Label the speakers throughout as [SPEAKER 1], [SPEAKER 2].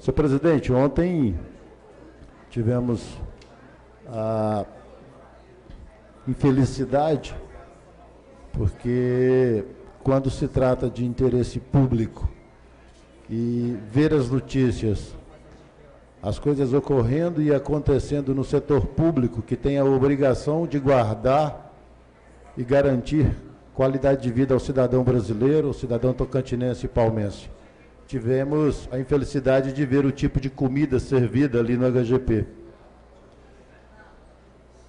[SPEAKER 1] Senhor presidente, ontem tivemos a infelicidade, porque quando se trata de interesse público e ver as notícias, as coisas ocorrendo e acontecendo no setor público, que tem a obrigação de guardar e garantir qualidade de vida ao cidadão brasileiro, ao cidadão tocantinense e palmense. Tivemos a infelicidade de ver o tipo de comida servida ali no HGP.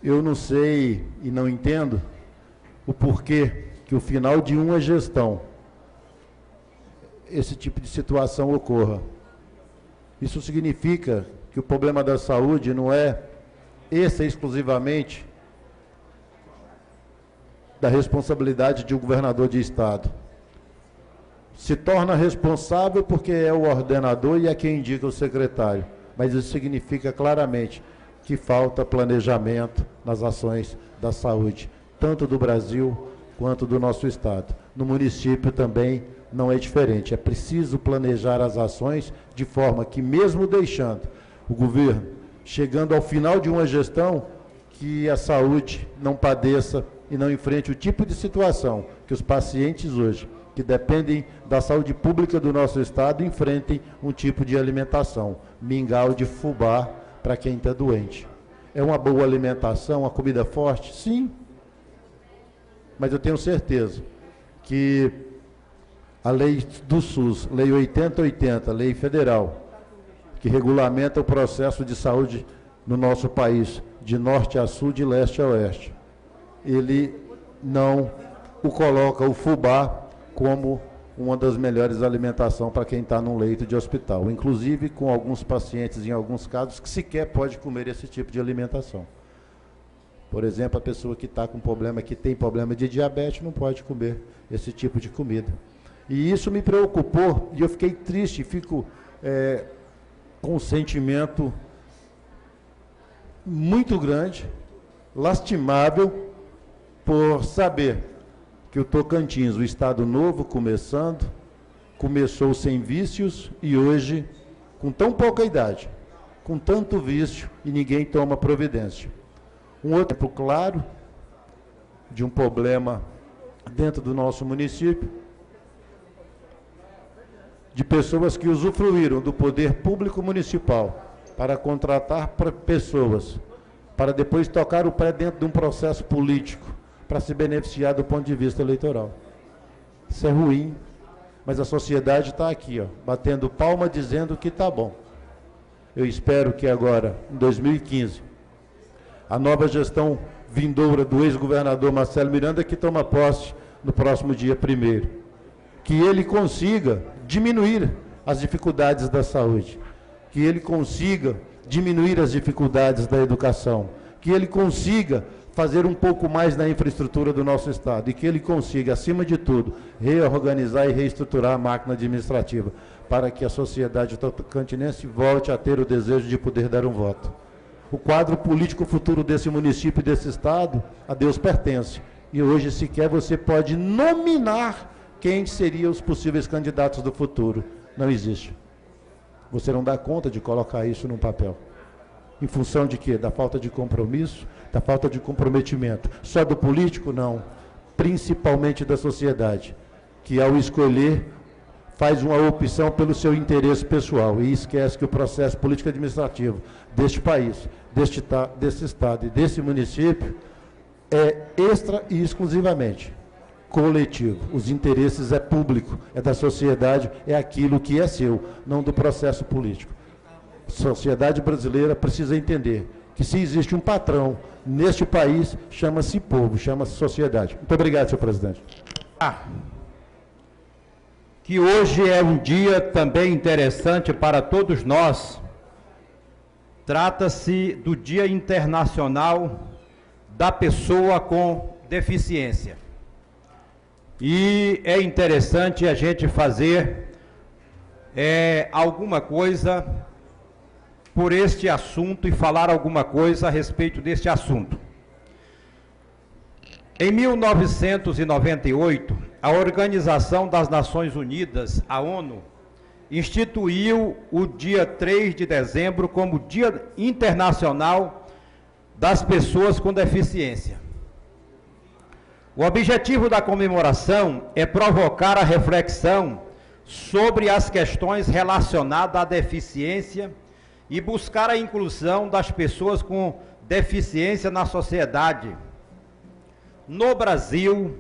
[SPEAKER 1] Eu não sei e não entendo o porquê que o final de uma gestão esse tipo de situação ocorra. Isso significa que o problema da saúde não é exclusivamente da responsabilidade de um governador de estado. Se torna responsável porque é o ordenador e é quem indica o secretário, mas isso significa claramente que falta planejamento nas ações da saúde, tanto do Brasil quanto do nosso estado. No município também não é diferente. É preciso planejar as ações de forma que, mesmo deixando o governo, chegando ao final de uma gestão, que a saúde não padeça e não enfrente o tipo de situação que os pacientes hoje, que dependem da saúde pública do nosso estado, enfrentem um tipo de alimentação, mingau de fubá para quem está doente. É uma boa alimentação, uma comida forte? Sim. Mas eu tenho certeza que a lei do SUS, lei 8080, lei federal, que regulamenta o processo de saúde no nosso país, de norte a sul, de leste a oeste, ele não o coloca, o fubá, como uma das melhores alimentações para quem está num leito de hospital, inclusive com alguns pacientes, em alguns casos, que sequer pode comer esse tipo de alimentação. Por exemplo, a pessoa que está com problema, que tem problema de diabetes, não pode comer esse tipo de comida. E isso me preocupou, e eu fiquei triste, fico com um sentimento muito grande, lastimável, por saber que o Tocantins, o estado novo começou sem vícios e hoje, com tão pouca idade, com tanto vício, e ninguém toma providência. Um outro exemplo claro de um problema dentro do nosso município, de pessoas que usufruíram do poder público municipal para contratar pessoas, para depois tocar o pé dentro de um processo político, para se beneficiar do ponto de vista eleitoral. Isso é ruim, mas a sociedade está aqui, ó, batendo palma, dizendo que está bom. Eu espero que agora, em 2015, a nova gestão vindoura do ex-governador Marcelo Miranda, que toma posse no próximo dia 1º, que ele consiga diminuir as dificuldades da saúde, que ele consiga diminuir as dificuldades da educação, que ele consiga fazer um pouco mais na infraestrutura do nosso estado e que ele consiga, acima de tudo, reorganizar e reestruturar a máquina administrativa para que a sociedade tocantinense volte a ter o desejo de poder dar um voto. O quadro político futuro desse município e desse estado, a Deus pertence. E hoje sequer você pode nominar quem seriam os possíveis candidatos do futuro. Não existe. Você não dá conta de colocar isso num papel. Em função de quê? Da falta de compromisso, da falta de comprometimento. Só do político? Não. Principalmente da sociedade, que ao escolher faz uma opção pelo seu interesse pessoal e esquece que o processo político-administrativo deste país, desse estado e desse município é extra e exclusivamente coletivo. Os interesses é público, é da sociedade, é aquilo que é seu, não do processo político. A sociedade brasileira precisa entender que se existe um patrão neste país, chama-se povo, chama-se sociedade. Muito obrigado, senhor presidente.
[SPEAKER 2] Que hoje é um dia também interessante para todos nós. Trata-se do Dia Internacional da Pessoa com Deficiência. E é interessante a gente fazer alguma coisa por este assunto e falar alguma coisa a respeito deste assunto. Em 1998, a Organização das Nações Unidas, a ONU, instituiu o dia 3 de dezembro como Dia Internacional das Pessoas com Deficiência. O objetivo da comemoração é provocar a reflexão sobre as questões relacionadas à deficiência e buscar a inclusão das pessoas com deficiência na sociedade. No Brasil,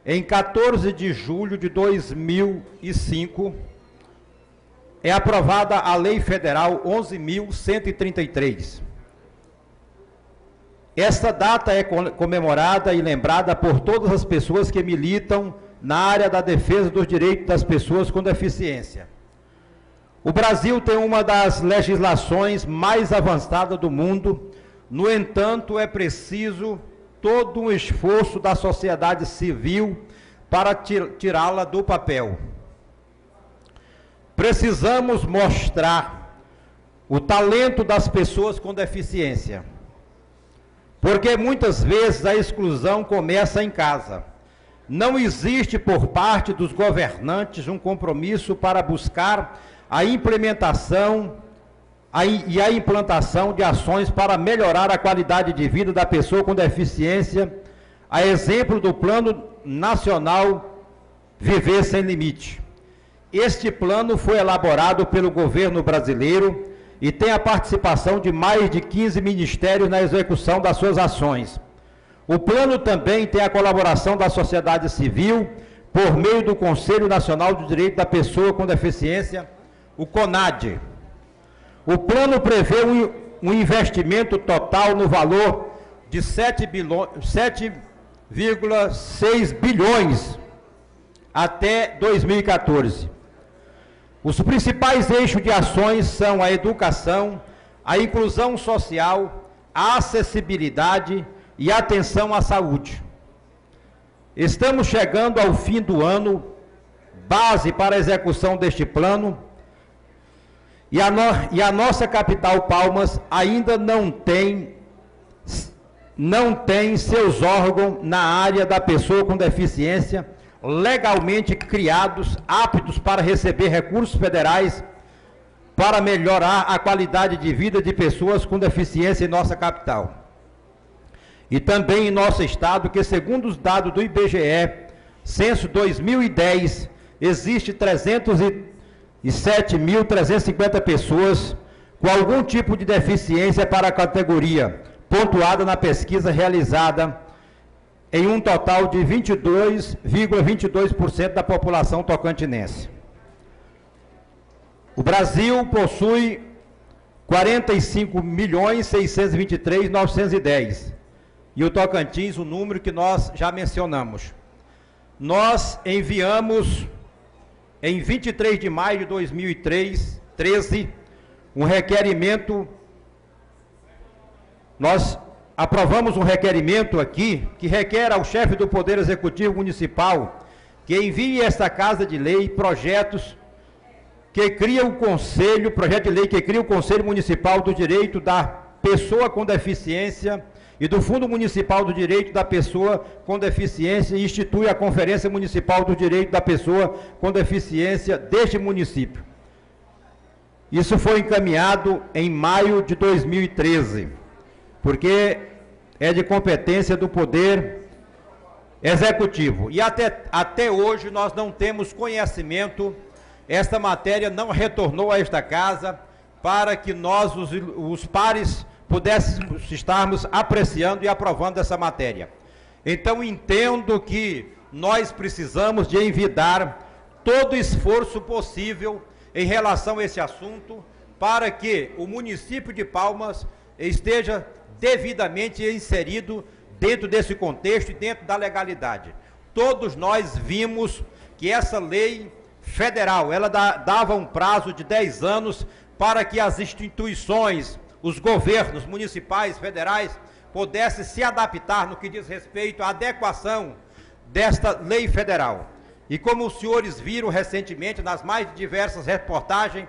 [SPEAKER 2] em 14 de julho de 2005, é aprovada a Lei Federal 11.133. Esta data é comemorada e lembrada por todas as pessoas que militam na área da defesa dos direitos das pessoas com deficiência. O Brasil tem uma das legislações mais avançadas do mundo, no entanto, é preciso todo um esforço da sociedade civil para tirá-la do papel. Precisamos mostrar o talento das pessoas com deficiência, porque muitas vezes a exclusão começa em casa. Não existe por parte dos governantes um compromisso para buscar a implementação e a implantação de ações para melhorar a qualidade de vida da pessoa com deficiência, a exemplo do Plano Nacional Viver Sem Limite. Este plano foi elaborado pelo governo brasileiro e tem a participação de mais de 15 ministérios na execução das suas ações. O plano também tem a colaboração da sociedade civil por meio do Conselho Nacional do Direito da Pessoa com Deficiência, o CONADE. O plano prevê um investimento total no valor de 7,6 bilhões até 2014. Os principais eixos de ações são a educação, a inclusão social, a acessibilidade e a atenção à saúde. Estamos chegando ao fim do ano, base para a execução deste plano, e a nossa capital, Palmas, ainda não tem seus órgãos na área da pessoa com deficiência legalmente criados, aptos para receber recursos federais para melhorar a qualidade de vida de pessoas com deficiência em nossa capital. E também em nosso estado, que segundo os dados do IBGE, censo 2010, existe 307.350 pessoas com algum tipo de deficiência para a categoria, pontuada na pesquisa realizada em um total de 22,22% da população tocantinense. O Brasil possui 45.623.910 e o Tocantins, o número que nós já mencionamos. Nós enviamos, em 23 de maio de 2013, um requerimento, nós aprovamos um requerimento aqui, que requer ao chefe do Poder Executivo Municipal que envie a esta Casa de Lei projetos que cria o Conselho, projeto de lei que cria o Conselho Municipal do Direito da Pessoa com Deficiência e do Fundo Municipal do Direito da Pessoa com Deficiência e institui a Conferência Municipal do Direito da Pessoa com Deficiência deste município. Isso foi encaminhado em maio de 2013, porque é de competência do Poder Executivo. E até hoje nós não temos conhecimento, esta matéria não retornou a esta casa para que nós, os pares, pudéssemos estarmos apreciando e aprovando essa matéria. Então entendo que nós precisamos de envidar todo o esforço possível em relação a esse assunto para que o município de Palmas esteja devidamente inserido dentro desse contexto e dentro da legalidade. Todos nós vimos que essa lei federal, ela dava um prazo de 10 anos para que as instituições, os governos municipais, federais, pudessem se adaptar no que diz respeito à adequação desta lei federal. E como os senhores viram recentemente nas mais diversas reportagens,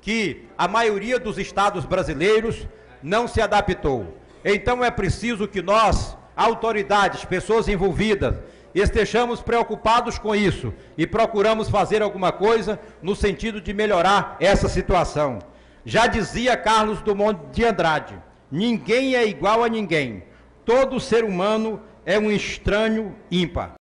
[SPEAKER 2] que a maioria dos estados brasileiros não se adaptou. Então é preciso que nós, autoridades, pessoas envolvidas, estejamos preocupados com isso e procuramos fazer alguma coisa no sentido de melhorar essa situação. Já dizia Carlos Drummond de Andrade, ninguém é igual a ninguém, todo ser humano é um estranho ímpar.